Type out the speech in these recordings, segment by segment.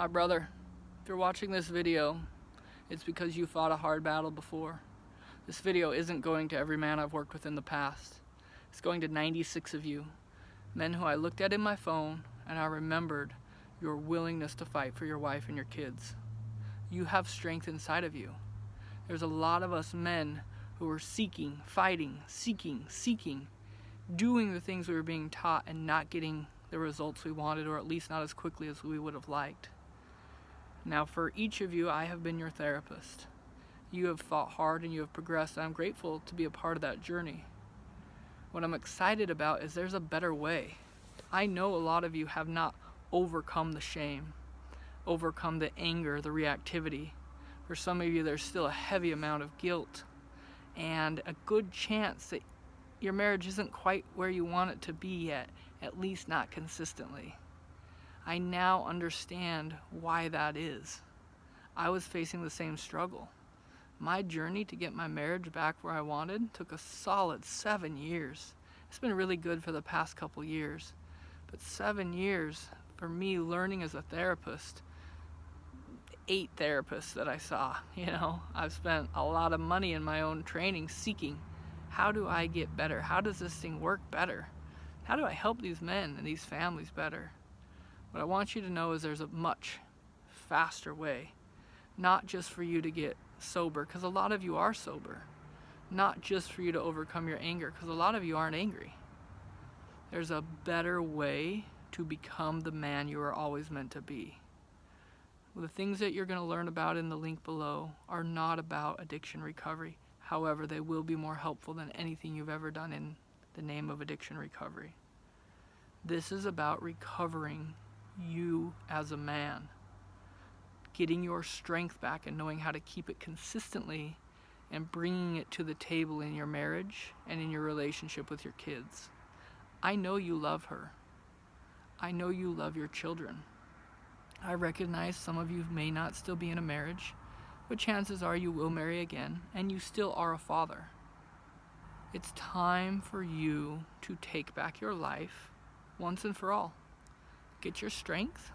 My brother, if you're watching this video, it's because you fought a hard battle before. This video isn't going to every man I've worked with in the past. It's going to 96 of you, men who I looked at in my phone and I remembered your willingness to fight for your wife and your kids. You have strength inside of you. There's a lot of us men who are seeking, fighting, seeking, doing the things we were being taught and not getting the results we wanted, or at least not as quickly as we would have liked. Now for each of you, I have been your therapist. You have fought hard and you have progressed, and I'm grateful to be a part of that journey. What I'm excited about is there's a better way. I know a lot of you have not overcome the shame, overcome the anger, the reactivity. For some of you, there's still a heavy amount of guilt and a good chance that your marriage isn't quite where you want it to be yet, at least not consistently. I now understand why that is. I was facing the same struggle. My journey to get my marriage back where I wanted took a solid 7 years. It's been really good for the past couple years, but 7 years for me learning as a therapist, 8 therapists that I saw, I've spent a lot of money in my own training seeking, how do I get better? How does this thing work better? How do I help these men and these families better? What I want you to know is there's a much faster way, not just for you to get sober, because a lot of you are sober, not just for you to overcome your anger, because a lot of you aren't angry. There's a better way to become the man you are always meant to be. The things that you're going to learn about in the link below are not about addiction recovery. However, they will be more helpful than anything you've ever done in the name of addiction recovery. This is about recovering you as a man, getting your strength back and knowing how to keep it consistently and bringing it to the table in your marriage and in your relationship with your kids. I know you love her. I know you love your children. I recognize some of you may not still be in a marriage, but chances are you will marry again and you still are a father. It's time for you to take back your life once and for all. Get your strength,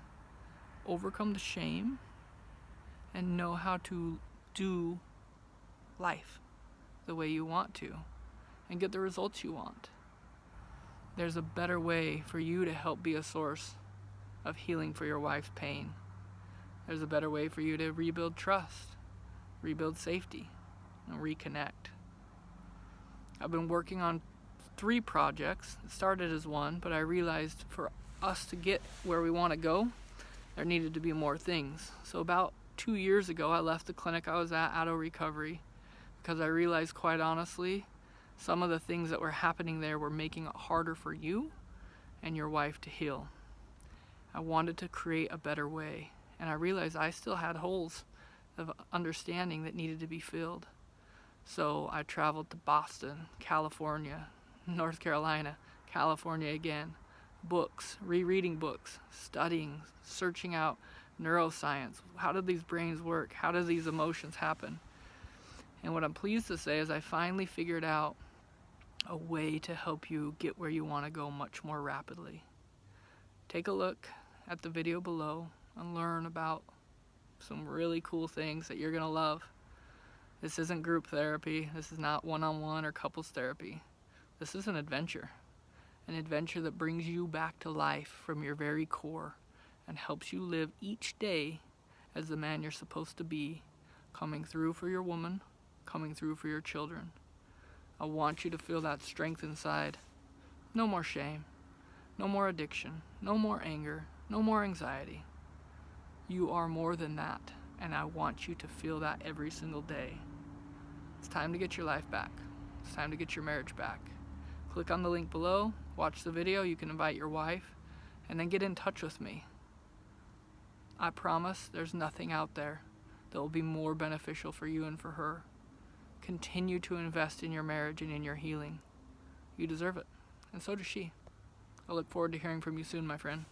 overcome the shame, and know how to do life the way you want to and get the results you want. There's a better way for you to help be a source of healing for your wife's pain. There's a better way for you to rebuild trust, rebuild safety, and reconnect. I've been working on 3 projects. It started as one, but I realized for us to get where we want to go, there needed to be more things. So about 2 years ago, I left the clinic I was at, Addo Recovery, because I realized, quite honestly, some of the things that were happening there were making it harder for you and your wife to heal. I wanted to create a better way, and I realized I still had holes of understanding that needed to be filled. So I traveled to Boston, California, North Carolina, California again, books, rereading books, studying, searching out neuroscience. How do these brains work? How do these emotions happen? And what I'm pleased to say is I finally figured out a way to help you get where you want to go much more rapidly. Take a look at the video below and learn about some really cool things that you're going to love. This isn't group therapy. This is not one-on-one or couples therapy. This is an adventure that brings you back to life from your very core and helps you live each day as the man you're supposed to be, coming through for your woman, coming through for your children. I want you to feel that strength inside. No more shame, no more addiction, no more anger, no more anxiety. You are more than that, and I want you to feel that every single day. It's time to get your life back. It's time to get your marriage back. Click on the link below, watch the video, you can invite your wife, and then get in touch with me. I promise there's nothing out there that will be more beneficial for you and for her. Continue to invest in your marriage and in your healing. You deserve it, and so does she. I look forward to hearing from you soon, my friend.